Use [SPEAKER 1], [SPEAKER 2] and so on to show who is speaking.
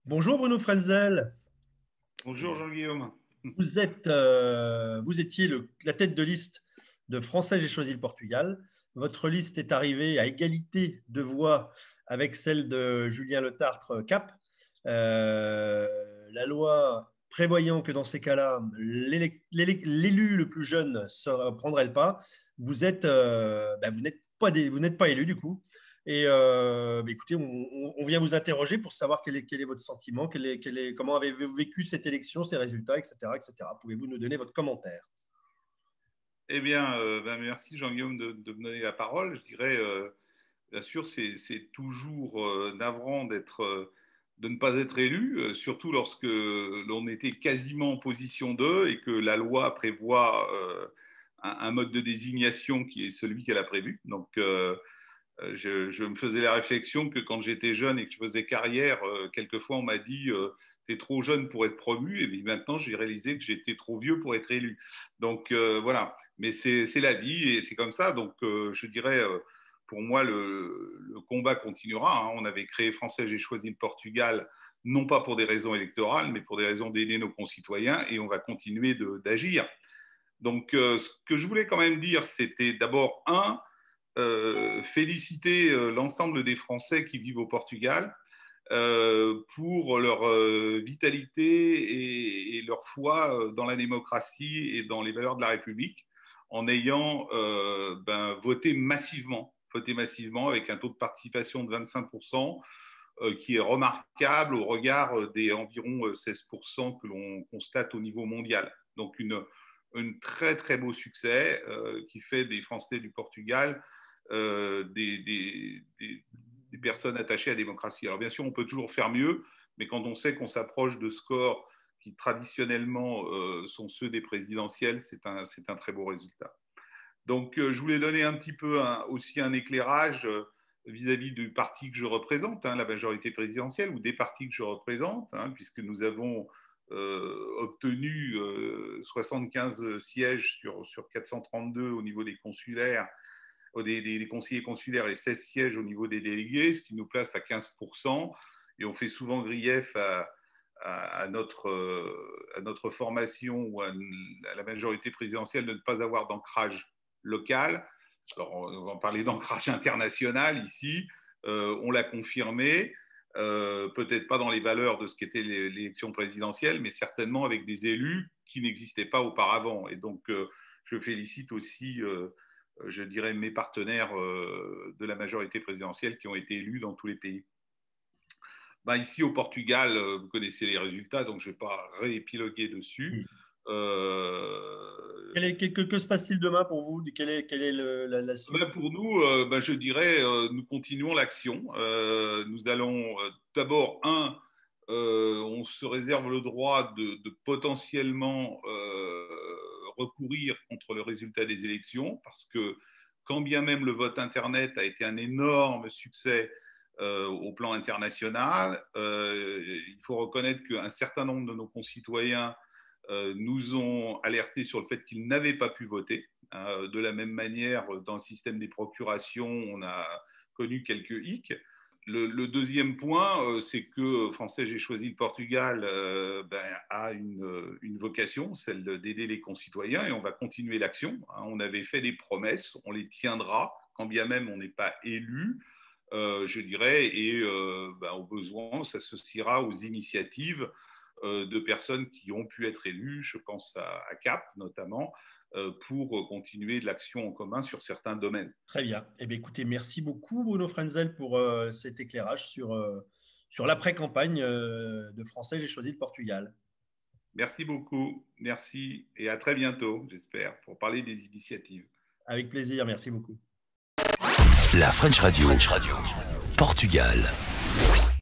[SPEAKER 1] Bonjour Bruno Frenzel,
[SPEAKER 2] Bonjour Jean-Guillaume.
[SPEAKER 1] vous étiez la tête de liste de Français, j'ai choisi le Portugal. Votre liste est arrivée à égalité de voix avec celle de Julien Letartre Cap. La loi prévoyant que dans ces cas-là, l'élu le plus jeune prendrait le pas, vous n'êtes pas élu du coup. Écoutez, on vient vous interroger pour savoir quel est votre sentiment, comment avez-vous vécu cette élection, ses résultats, etc., etc. Pouvez-vous nous donner votre commentaire?
[SPEAKER 2] Eh bien, merci Jean-Guillaume de me donner la parole. Je dirais, bien sûr, c'est toujours navrant de ne pas être élu, surtout lorsque l'on était quasiment en position 2 et que la loi prévoit un mode de désignation qui est celui qu'elle a prévu. Donc, je me faisais la réflexion que quand j'étais jeune et que je faisais carrière, quelquefois on m'a dit t'es trop jeune pour être promu, et puis maintenant j'ai réalisé que j'étais trop vieux pour être élu. Donc voilà, mais c'est la vie et c'est comme ça. Donc je dirais, pour moi, le combat continuera. Hein. On avait créé Français, j'ai choisi le Portugal, non pas pour des raisons électorales, mais pour des raisons d'aider nos concitoyens, et on va continuer d'agir. Donc ce que je voulais quand même dire, c'était d'abord féliciter l'ensemble des Français qui vivent au Portugal pour leur vitalité et leur foi dans la démocratie et dans les valeurs de la République, en ayant voté massivement avec un taux de participation de 25%, qui est remarquable au regard des environ 16% que l'on constate au niveau mondial. Donc un très très beau succès qui fait des Français du Portugal des personnes attachées à la démocratie. Alors bien sûr, on peut toujours faire mieux, mais quand on sait qu'on s'approche de scores qui traditionnellement sont ceux des présidentielles, c'est un très beau résultat. Donc je voulais donner un petit peu aussi un éclairage vis-à-vis du parti que je représente, hein, la majorité présidentielle, ou des partis que je représente, hein, puisque nous avons obtenu 75 sièges sur 432 au niveau des consulaires, des conseillers consulaires, et 16 sièges au niveau des délégués, ce qui nous place à 15%. Et on fait souvent grief à notre formation ou à la majorité présidentielle de ne pas avoir d'ancrage local. Alors, on va en parler d'ancrage international ici. On l'a confirmé, peut-être pas dans les valeurs de ce qu'était l'élection présidentielle, mais certainement avec des élus qui n'existaient pas auparavant. Et donc, je félicite aussi je dirais, mes partenaires de la majorité présidentielle qui ont été élus dans tous les pays. Ben, ici au Portugal, vous connaissez les résultats, donc je ne vais pas réépiloguer dessus.
[SPEAKER 1] Que se passe-t-il demain pour vous? Quelle est la
[SPEAKER 2] Ben,
[SPEAKER 1] suite?
[SPEAKER 2] pour nous, je dirais, nous continuons l'action. Nous allons d'abord, on se réserve le droit de potentiellement recourir contre le résultat des élections, parce que quand bien même le vote Internet a été un énorme succès au plan international, il faut reconnaître qu'un certain nombre de nos concitoyens nous ont alertés sur le fait qu'ils n'avaient pas pu voter. De la même manière, dans le système des procurations, on a connu quelques hicks. Le deuxième point, c'est que Français, j'ai choisi le Portugal, a une vocation, celle d'aider les concitoyens, et on va continuer l'action. On avait fait des promesses, on les tiendra, quand bien même on n'est pas élu, je dirais, et au besoin, on s'associera aux initiatives de personnes qui ont pu être élues, je pense à CAP notamment, pour continuer de l'action en commun sur certains domaines.
[SPEAKER 1] Très bien. Eh bien, écoutez, merci beaucoup, Bruno Frenzel, pour cet éclairage sur l'après-campagne de Français, j'ai choisi le Portugal.
[SPEAKER 2] Merci beaucoup, merci et à très bientôt, j'espère, pour parler des initiatives.
[SPEAKER 1] Avec plaisir, merci beaucoup.
[SPEAKER 3] La French Radio. Portugal.